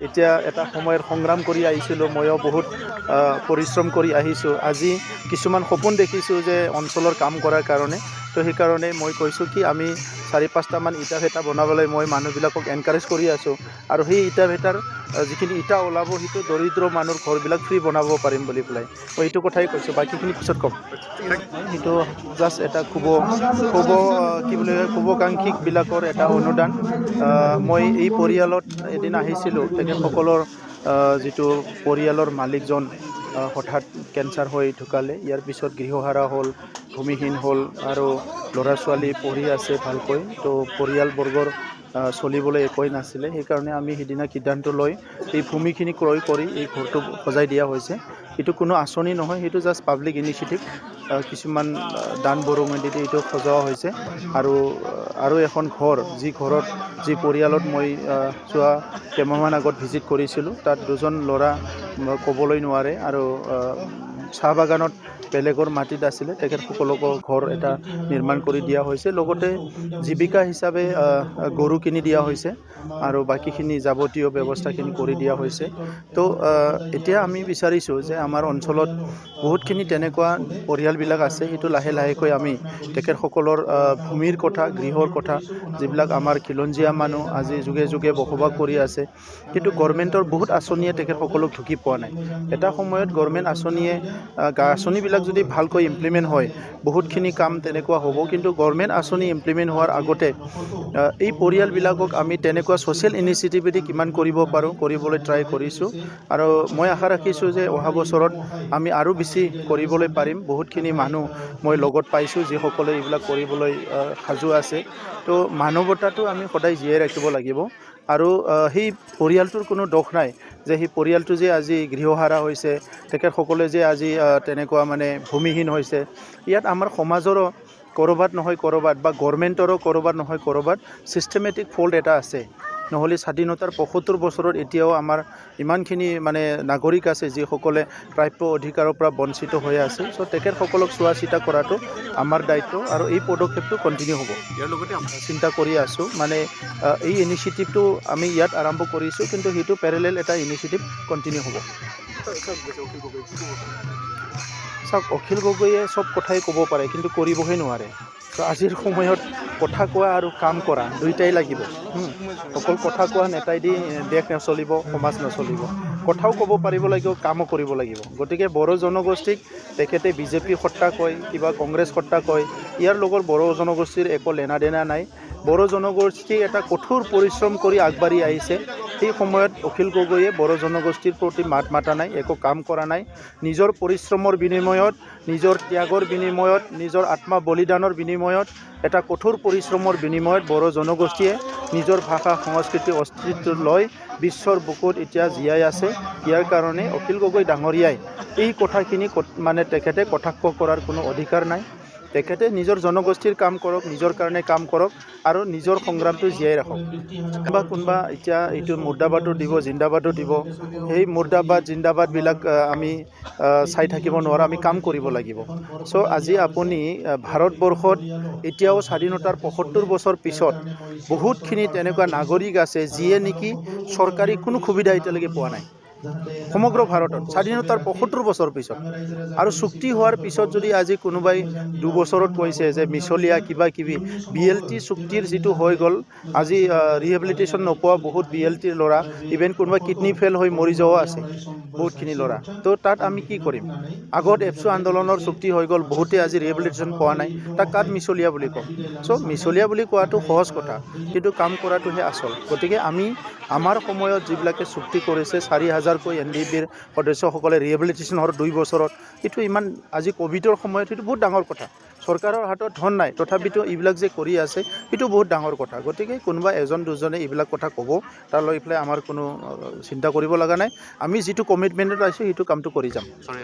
এতিয়া এটা সময়ত সংগ্ৰাম কৰি আহিছিলোঁ, ময়ো বহুত পৰিশ্ৰম কৰি আহিছোঁ। আজি কিছুমান সপোন দেখিছোঁ যে অঞ্চলৰ কাম কৰাৰ কাৰণে। তো সেইকাৰণে মই কৈছোঁ কি আমি 4-5টামান ইটা ভেটা বনাবলৈ মই মানুহবিলাকক এনকাৰেজ কৰি আছোঁ। আৰু সেই ইটা ভেটাৰ যিখিনি ইটা ওলাব সেইটো দৰিদ্ৰ মানুহৰ ঘৰবিলাক ফ্ৰী বনাব পাৰিম বুলি পেলাই মই এইটো কথাই কৈছোঁ। বাকীখিনি পিছত ক'ম। সেইটো জাষ্ট এটা কি বুলি কয় শুভাকাংক্ষীবিলাকৰ এটা অনুদান। মই এই পৰিয়ালত এদিন আহিছিলোঁ। তেখেতসকলৰ যিটো পৰিয়ালৰ মালিকজন হঠাৎ কেঞ্চাৰ হৈ ঢুকালে। ইয়াৰ পিছত গৃহহাৰা হ'ল, ভূমিহীন হ'ল আৰু ল'ৰা ছোৱালী পঢ়ি আছে ভালকৈ। তো পৰিয়ালবৰ্গৰ চলিবলৈ একোৱেই নাছিলে। সেইকাৰণে আমি সিদিনা সিদ্ধান্ত লৈ এই ভূমিখিনি ক্ৰয় কৰি এই ঘৰটো সজাই দিয়া হৈছে। এইটো কোনো আঁচনি নহয়, সেইটো জাষ্ট পাব্লিক ইনিচিয়েটিভ। কিছুমান দান বৰঙণি দি এইটো সজোৱা হৈছে। আৰু এখন ঘৰ, যি পৰিয়ালত মই যোৱা কেইমাহমান আগত ভিজিট কৰিছিলোঁ, তাত দুজন ল'ৰা ক'বলৈ নোৱাৰে আৰু চাহ বাগানত বেলেগৰ মাটিত আছিলে। তেখেতসকলকো ঘৰ এটা নিৰ্মাণ কৰি দিয়া হৈছে। লগতে জীৱিকা হিচাপে গৰু কিনি দিয়া হৈছে আৰু বাকীখিনি যাৱতীয় ব্যৱস্থাখিনি কৰি দিয়া হৈছে। তো এতিয়া আমি বিচাৰিছোঁ যে আমাৰ অঞ্চলত বহুতখিনি তেনেকুৱা পৰিয়ালবিলাক আছে। সেইটো লাহে লাহেকৈ আমি তেখেতসকলৰ ভূমিৰ কথা, গৃহৰ কথা, যিবিলাক আমাৰ খিলঞ্জীয়া মানুহ আজি যুগে যুগে বসবাস কৰি আছে, কিন্তু গভৰ্ণমেণ্টৰ বহুত আঁচনিয়ে তেখেতসকলক ঢুকি পোৱা নাই। এটা সময়ত গভৰ্ণমেণ্ট আঁচনিবিলাক যদি ভালকৈ ইমপ্লিমেণ্ট হয়, বহুতখিনি কাম তেনেকুৱা হ'ব। কিন্তু গভৰ্ণমেণ্ট আঁচনি ইমপ্লিমেণ্ট হোৱাৰ আগতে এই পৰিয়ালবিলাকক আমি তেনেকুৱা ছ'চিয়েল ইনিচিয়েটিভেদি কিমান কৰিব পাৰোঁ কৰিবলৈ ট্ৰাই কৰিছোঁ। আৰু মই আশা ৰাখিছোঁ যে অহা বছৰত আমি আৰু বেছি কৰিবলৈ পাৰিম। বহুতখিনি মানুহ মই লগত পাইছোঁ যিসকলে এইবিলাক কৰিবলৈ সাজু আছে। তো মানৱতাটো আমি সদায় জীয়াই ৰাখিব লাগিব। আৰু সেই পৰিয়ালটোৰ কোনো দোষ নাই যে সেই পৰিয়ালটো যে আজি গৃহহাৰা হৈছে, তেখেতসকলে যে আজি তেনেকুৱা মানে ভূমিহীন হৈছে। ইয়াত আমাৰ সমাজৰো ক'ৰবাত নহয় ক'ৰবাত বা গভৰ্ণমেণ্টৰো ক'ৰবাত নহয় ক'ৰবাত ছিষ্টেমেটিক ফল্ট এটা আছে। নহ'লে স্বাধীনতাৰ ৭৫ বছৰত এতিয়াও আমাৰ ইমানখিনি মানে নাগৰিক আছে যিসকলে প্ৰাপ্য অধিকাৰৰ পৰা বঞ্চিত হৈ আছে। চ' তেখেতসকলক চোৱা চিতা কৰাটো আমাৰ দায়িত্ব আৰু এই পদক্ষেপটো কণ্টিনিউ হ'ব। ইয়াৰ লগতে চিন্তা কৰি আছোঁ মানে এই ইনিচিয়েটিভটো আমি ইয়াত আৰম্ভ কৰিছোঁ, কিন্তু সেইটো পেৰেলেল এটা ইনিচিয়েটিভ কণ্টিনিউ হ'ব। চাওক, অখিল গগৈয়ে চব কথাই ক'ব পাৰে, কিন্তু কৰিবহে নোৱাৰে। তো আজিৰ সময়ত কথা কোৱা আৰু কাম কৰা দুয়োটাই লাগিব। অকল কথা কোৱা নেতাই দি দেশ নচলিব, সমাজ নচলিব। কথাও ক'ব পাৰিব লাগিব, কামো কৰিব লাগিব। গতিকে বড়ো জনগোষ্ঠীক তেখেতে বিজেপি সত্তা কয়, কিবা কংগ্ৰেছ সত্তা কয়, ইয়াৰ লগত বড়ো জনগোষ্ঠীৰ একো লেনা দেনা নাই। বড়ো জনগোষ্ঠী এটা কঠোৰ পৰিশ্ৰম কৰি আগবাঢ়ি আহিছে। সেই সময়ত অখিল গগৈয়ে বড়ো জনগোষ্ঠীৰ প্ৰতি মাত মাতা নাই, একো কাম কৰা নাই। নিজৰ পৰিশ্ৰমৰ বিনিময়ত, নিজৰ ত্যাগৰ বিনিময়ত, নিজৰ আত্মা বলিদানৰ বিনিময়ত, এটা কঠোৰ পৰিশ্ৰমৰ বিনিময়ত বড়ো জনগোষ্ঠীয়ে নিজৰ ভাষা, সংস্কৃতি, অস্তিত্ব লৈ বিশ্বৰ বুকুত এতিয়া জীয়াই আছে। ইয়াৰ কাৰণে অখিল গগৈ ডাঙৰীয়াই এই কথাখিনি মানে তেখেতে কটাক্ষ কৰাৰ কোনো অধিকাৰ নাই। তেখেতে নিজৰ জনগোষ্ঠীৰ কাম কৰক, নিজৰ কাৰণে কাম কৰক আৰু নিজৰ সংগ্ৰামটো জীয়াই ৰাখক। কোনোবা এতিয়া এইটো মুৰ্দাবাদো দিব, জিন্দাবাদো দিব। সেই মুৰ্দাবাদ জিন্দাবাদবিলাক আমি চাই থাকিব নোৱাৰোঁ, আমি কাম কৰিব লাগিব। চ' আজি আপুনি ভাৰতবৰ্ষত এতিয়াও স্বাধীনতাৰ ৭৫ বছৰ পিছত বহুতখিনি তেনেকুৱা নাগৰিক আছে যিয়ে নেকি চৰকাৰী কোনো সুবিধা এতিয়ালৈকে পোৱা নাই। সমগ্ৰ ভাৰতত স্বাধীনতাৰ ৭৫ বছৰ পিছত আৰু চুক্তি হোৱাৰ পিছত যদি আজি কোনোবাই 2 বছৰত কৈছে যে মিছলীয়া কিবা কিবি, BLT চুক্তিৰ যিটো হৈ গ'ল, আজি ৰিহেবিলিটেশ্যন নোপোৱা বহুত BLT ল'ৰা, ইভেন কোনোবা কিডনী ফেইল হৈ মৰি যোৱাও আছে বহুতখিনি ল'ৰা। তো তাত আমি কি কৰিম? আগত এপছু আন্দোলনৰ চুক্তি হৈ গ'ল, বহুতে আজি ৰিহেবিলিটেশ্যন পোৱা নাই। তাক কাত মিছলীয়া বুলি কওঁ? চ' মিছলীয়া বুলি কোৱাটো সহজ কথা, কিন্তু কাম কৰাটোহে আচল। গতিকে আমি আমাৰ সময়ত যিবিলাকে চুক্তি কৰিছে 4,000কৈ NDBৰ সদস্যসকলে ৰিহেবিলিটেশ্যনৰ 2 বছৰত, এইটো ইমান আজি ক'ভিডৰ সময়ত সেইটো বহুত ডাঙৰ কথা। চৰকাৰৰ হাতত ধন নাই, তথাপিতো এইবিলাক যে কৰি আছে সেইটো বহুত ডাঙৰ কথা। গতিকে কোনোবা এজন দুজনে এইবিলাক কথা ক'ব, তাৰ লৈ পেলাই আমাৰ কোনো চিন্তা কৰিব লগা নাই। আমি যিটো কমিটমেণ্টত আছোঁ সেইটো কামটো কৰি যাম।